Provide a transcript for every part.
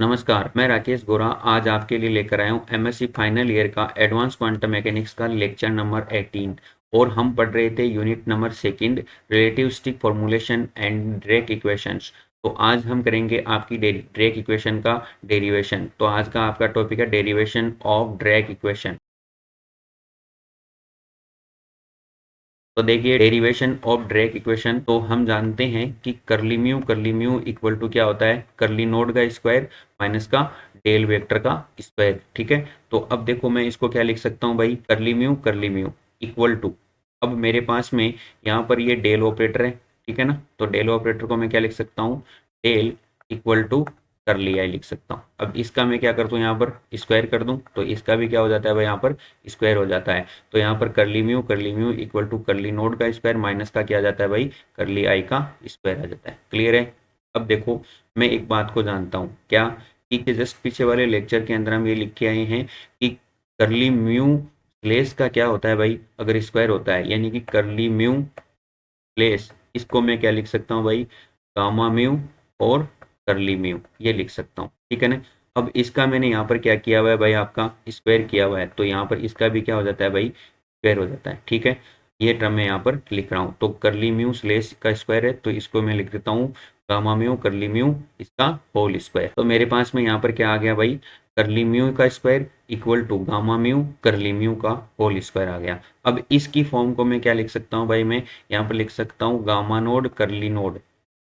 नमस्कार, मैं राकेश गोरा आज आपके लिए लेकर आया हूँ एमएससी फाइनल ईयर का एडवांस क्वांटम मैकेनिक्स का लेक्चर नंबर 18 और हम पढ़ रहे थे unit number second relativistic formulation and Drake equations. तो आज हम करेंगे आपकी ड्रेक इक्वेशन का डेरिवेशन। तो आज का आपका टॉपिक है डेरिवेशन ऑफ ड्रेक इक्वेशन। तो देखिए डेरिवेशन ऑफ ड्रेक इक्वेशन, तो हम जानते हैं कि करली म्यू इक्वल टू क्या होता है, करली नोड का स्क्वायर माइनस का डेल वेक्टर का स्क्वायर। ठीक है, तो अब देखो मैं इसको क्या लिख सकता हूँ भाई, करली म्यू इक्वल टू, अब मेरे पास में यहाँ पर ये डेल ऑपरेटर है। ठीक है ना, तो डेल ऑपरेटर को मैं क्या लिख सकता हूँ, डेल इक्वल टू करली आई लिख सकता हूँ। अब इसका मैं क्या कर दूँ, यहाँ पर स्क्वायर कर दूँ तो इसका भी क्या हो जाता है भाई, यहाँ पर स्क्वायर हो जाता है। तो यहाँ पर करली म्यू इक्वल टू करली नोड का स्क्वायर माइनस का क्या आ जाता है भाई, करली आई का स्क्वायर आ जाता है। क्लियर है। अब देखो मैं एक बात को जानता हूँ क्या, कि जस्ट पीछे वाले लेक्चर के अंदर हम ये लिख के आए हैं कि करली म्यू प्लेस का क्या होता है भाई, अगर स्क्वायर होता है, यानी कि करली म्यू प्लेस, इसको मैं क्या लिख सकता हूँ भाई, गामा म्यू और करली म्यू ये लिख सकता हूँ। ठीक है ना। अब इसका मैंने यहाँ पर क्या किया हुआ है भाई, आपका स्क्वायर किया हुआ है, तो यहाँ पर इसका भी क्या हो जाता है भाई, स्क्वायर हो जाता है। ठीक है, ये टर्म मैं यहाँ पर लिख रहा हूँ। तो करली म्यू स्लेस का स्क्वायर है, तो इसको मैं लिख देता हूँ गामा म्यू करली म्यू इसका होल स्क्वायर। तो मेरे पास में यहाँ पर क्या आ गया भाई, करली म्यू का square equal to gamma mu curly mu का होल स्क्वायर आ गया। अब इसकी फॉर्म को मैं क्या लिख सकता हूँ भाई, मैं यहाँ पर लिख सकता हूँ गामा नोड करली नोड,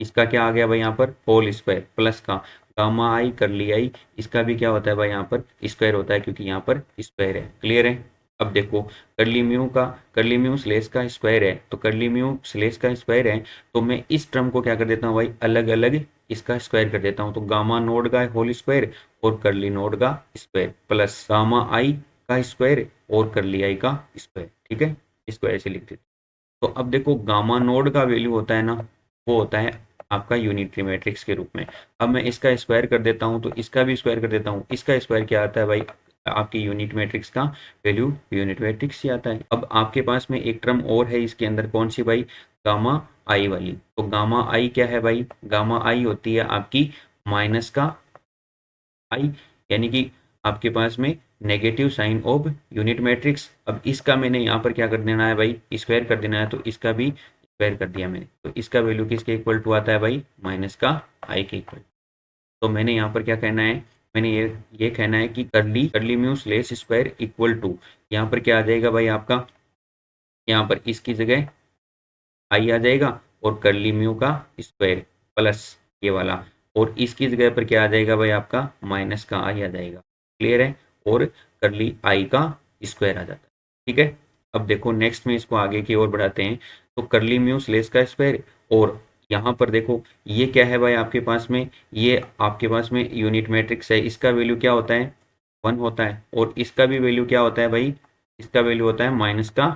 इसका क्या आ गया भाई यहाँ पर होल स्क्वायर प्लस का गामा आई करली आई, इसका भी क्या होता है भाई यहाँ पर स्क्वायर होता है, क्योंकि यहाँ पर स्क्वायर है। क्लियर है। अब देखो करली म्यू स्लेस का स्क्वायर है, तो करली म्यू स्लेस का स्क्वायर है, तो मैं इस टर्म को क्या कर देता हूँ भाई, अलग अलग इसका स्क्वायर कर देता हूँ। तो गामा नोड का होल स्क्वायर और करली नोड का स्क्वायर प्लस गामा आई का स्क्वायर और करली आई का स्क्वायर। ठीक है, इसको ऐसे लिख देते। तो अब देखो गामा नोड का वैल्यू होता है ना, वो होता है आपका यूनिटरी मैट्रिक्स के रूप में। अब मैं इसका स्क्वायर कर देता हूँ तो इसका भी स्क्वायर कर देता हूँ, इसका स्क्वायर क्या आता है भाई, आपकी यूनिट मैट्रिक्स का वैल्यू यूनिट मैट्रिक्स ही आता है। अब आपके पास में एक टर्म और है इसके अंदर, कौन सी भाई, गामा आई वाली। तो गामा आई क्या है भाई, गामा आई होती है आपकी माइनस का आई, यानी कि आपके पास में negative sign of unit matrix. अब इसका मैंने यहाँ पर क्या कर देना है भाई, स्क्वायर कर देना है, तो इसका भी स्क्वायर कर दिया मैंने। तो इसका वैल्यू किसके इक्वल टू आता है भाई, माइनस का आई के इक्वल। तो मैंने यहाँ पर क्या कहना है, मैंने ये कहना है कि curly curly mu slash square equal to, यहाँ पर क्या आ जाएगा भाई आपका, यहाँ पर इसकी जगह आई आ जाएगा और करली म्यू का स्क्वायर प्लस ये वाला, और इसकी जगह पर क्या आ जाएगा भाई आपका, माइनस का आई आ जाएगा। क्लियर है। और करली आई का स्क्वायर आ जाता है। ठीक है। अब देखो नेक्स्ट में इसको आगे की ओर बढ़ाते हैं। तो करली म्यू स्लेस का स्क्वायर, और यहाँ पर देखो ये क्या है भाई आपके पास में, ये आपके पास में यूनिट मैट्रिक्स है, इसका वैल्यू क्या होता है, 1 होता है, और इसका भी वैल्यू क्या होता है भाई, इसका वैल्यू होता है माइनस का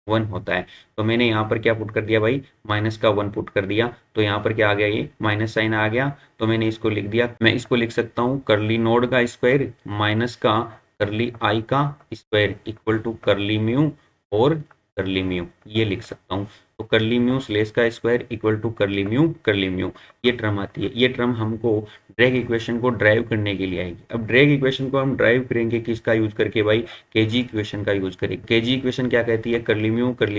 1 होता है। तो मैंने यहाँ पर क्या पुट कर दिया भाई, माइनस का 1 पुट कर दिया, तो यहाँ पर क्या आ गया, ये माइनस साइन आ गया। तो मैंने इसको लिख दिया, मैं इसको लिख सकता हूँ करली नोड का स्क्वायर माइनस का करली आई का स्क्वायर इक्वल टू करली म्यू और करली म्यू, ये लिख सकता हूँ। तो करली म्यू स्लेस का स्क्वायर इक्वल टू करली म्यू ये टर्म आती है। ये टर्म हमको ड्रैग इक्वेशन को ड्राइव करने के लिए आएगी। अब ड्रैग इक्वेशन को हम ड्राइव करेंगे किसका यूज करके भाई, केजी इक्वेशन का यूज करेंगे। केजी इक्वेशन क्या कहती है, करली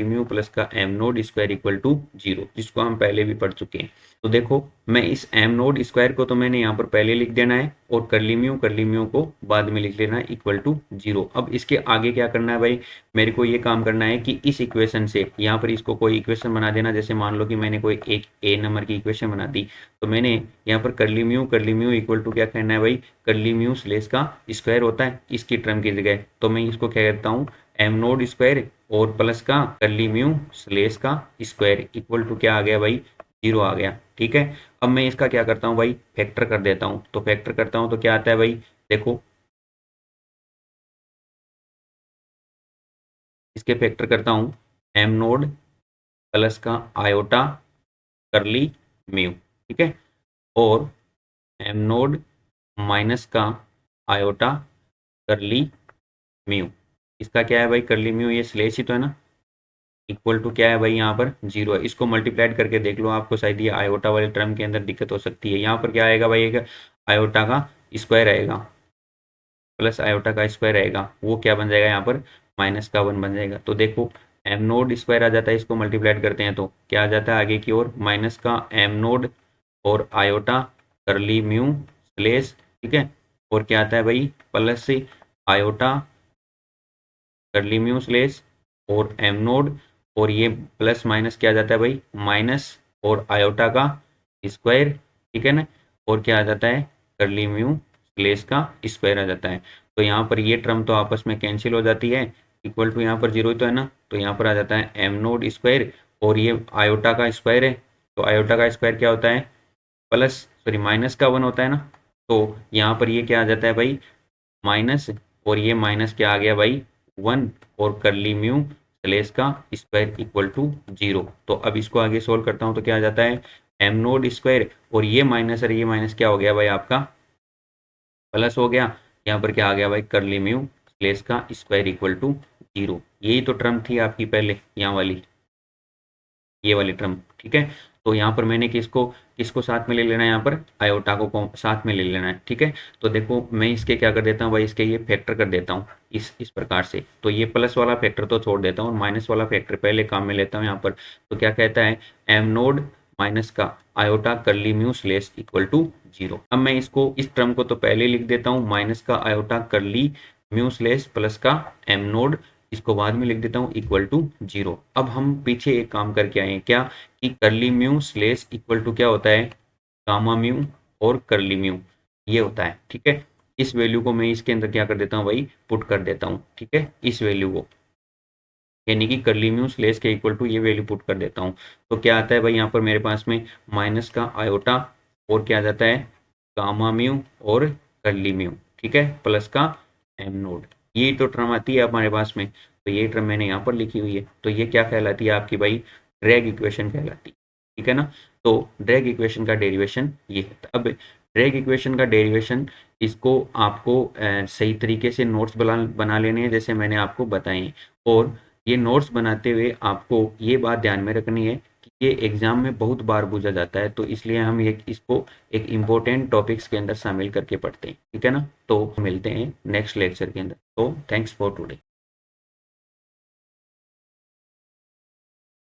म्यू प्लस का m naught square equal to 0, जिसको हम पहले भी पढ़ चुके हैं। तो देखो मैं इस एम नोड स्क्वायर को तो मैंने यहाँ पर पहले लिख देना है, और करली म्यू को बाद में लिख लेना है इक्वल टू 0। अब इसके आगे क्या करना है भाई, मेरे को ये काम करना है कि इस इक्वेशन से यहाँ पर इसको कोई इक्वेशन बना देना। जैसे मान लो कि मैंने कोई एक ए नंबर की इक्वेशन बना दी, तो मैंने यहाँ पर करली म्यू इक्वल टू क्या कहना है भाई, करली म्यू स्लेस का स्क्वायर होता है इसकी टर्म की जगह, तो मैं इसको क्या कहता हूँ, एम नोड स्क्वायर और प्लस का करली म्यू स्लेस का स्क्वायर इक्वल टू क्या आ गया भाई, 0 आ गया। ठीक है। अब मैं इसका क्या करता हूँ भाई, फैक्टर कर देता हूँ। तो फैक्टर करता हूँ तो क्या आता है भाई, देखो इसके फैक्टर करता हूँ, एम नोड प्लस का आयोटा करली म्यू। ठीक है। और एम नोड माइनस का आयोटा करली म्यू, इसका क्या है भाई, करली म्यू ये स्लेश ही तो है ना, इक्वल टू क्या है भाई यहाँ पर 0 है। इसको मल्टीप्लाइड करके देख लो, आपको शायद ये आयोटा वाले टर्म के अंदर दिक्कत हो सकती है। यहाँ पर क्या आएगा भाई, एक आयोटा का स्क्वायर आएगा, प्लस आयोटा का स्क्वायर आएगा, वो क्या बन जाएगा यहाँ पर माइनस का 1 बन जाएगा। तो देखो एम नोड स्क्वायर आ जाता है, इसको मल्टीप्लाइड करते हैं तो क्या आ जाता है आगे की ओर माइनस का एम नोड और आयोटा करली म्यू स्लेस, ठीक है, और क्या आता है भाई प्लस से आयोटा करली म्यू स्लेस और एम नोड, और ये प्लस माइनस क्या आ जाता है भाई माइनस और आयोटा का स्क्वायर, ठीक है ना, और क्या आ जाता है करली म्यू स्लेस का स्क्वायर आ जाता है। तो यहाँ पर ये टर्म तो आपस में कैंसिल हो जाती है, इक्वल टू यहाँ पर जीरो ही तो है ना, तो यहाँ पर आ जाता है एम नोड स्क्वायर और ये आयोटा का स्क्वायर है, तो आयोटा का स्क्वायर क्या होता है प्लस सॉरी माइनस का 1 होता है ना, तो यहाँ पर ये क्या आ जाता है भाई माइनस, और ये माइनस क्या आ गया भाई 1 और करली म्यू स्लेस का स्क्वायर इक्वल टू 0। तो अब इसको आगे सोल्व करता हूँ तो क्या आ जाता है एम नोड स्क्वायर और ये माइनस और ये माइनस क्या हो गया भाई आपका प्लस हो गया, यहाँ पर क्या आ गया भाई करली म्यू स्लेस का स्क्वायर इक्वल टू 0। यही तो टर्म थी आपकी पहले यहाँ वाली, ये वाली टर्म, ठीक है। तो यहाँ पर मैंने किसको किसको साथ में ले लेना है, यहाँ पर आयोटा को साथ में ले लेना है, ठीक है। तो देखो मैं इसके क्या कर देता हूँ भाई, इसके ये फैक्टर कर देता हूँ इस प्रकार से, तो ये प्लस वाला फैक्टर तो छोड़ देता हूँ और माइनस वाला फैक्टर पहले काम में लेता हूँ यहाँ पर। तो क्या कहता है एम नोड माइनस का आयोटा करली म्यू स्लेस इक्वल टू 0। अब मैं इसको इस टर्म को तो पहले लिख देता हूँ माइनस का आयोटा करली म्यू स्लेस प्लस का एम नोड, इसको बाद में लिख देता हूँ इक्वल टू 0। अब हम पीछे एक काम करके आए हैं क्या कि करली म्यू स्लेस इक्वल टू क्या होता है गामा म्यू और करली म्यू, ये होता है, ठीक है। इस वैल्यू को मैं इसके अंदर क्या कर देता हूँ भाई पुट कर देता हूँ, ठीक है, इस वैल्यू को यानी कि करली म्यू स्लेस के इक्वल टू ये वैल्यू पुट कर देता हूँ। तो क्या आता है भाई यहाँ पर मेरे पास में माइनस का आयोटा और क्या आ जाता है गामा म्यू और करली म्यू, ठीक है, प्लस का एम नोड, ये तो टर्म आती है हमारे पास में। तो ये टर्म मैंने यहाँ पर लिखी हुई है, तो ये क्या कहलाती है आपकी भाई ड्रैग इक्वेशन कहलाती है, ठीक है ना। तो ड्रैग इक्वेशन का डेरिवेशन ये है। अब ड्रैग इक्वेशन का डेरिवेशन इसको आपको सही तरीके से नोट्स बना लेने हैं जैसे मैंने आपको बताए, और ये नोट्स बनाते हुए आपको ये बात ध्यान में रखनी है कि ये एग्जाम में बहुत बार पूछा जाता है, तो इसलिए हम ये इसको एक इम्पोर्टेंट टॉपिक्स के अंदर शामिल करके पढ़ते हैं, ठीक है ना। तो मिलते हैं नेक्स्ट लेक्चर के अंदर। तो थैंक्स फॉर टुडे।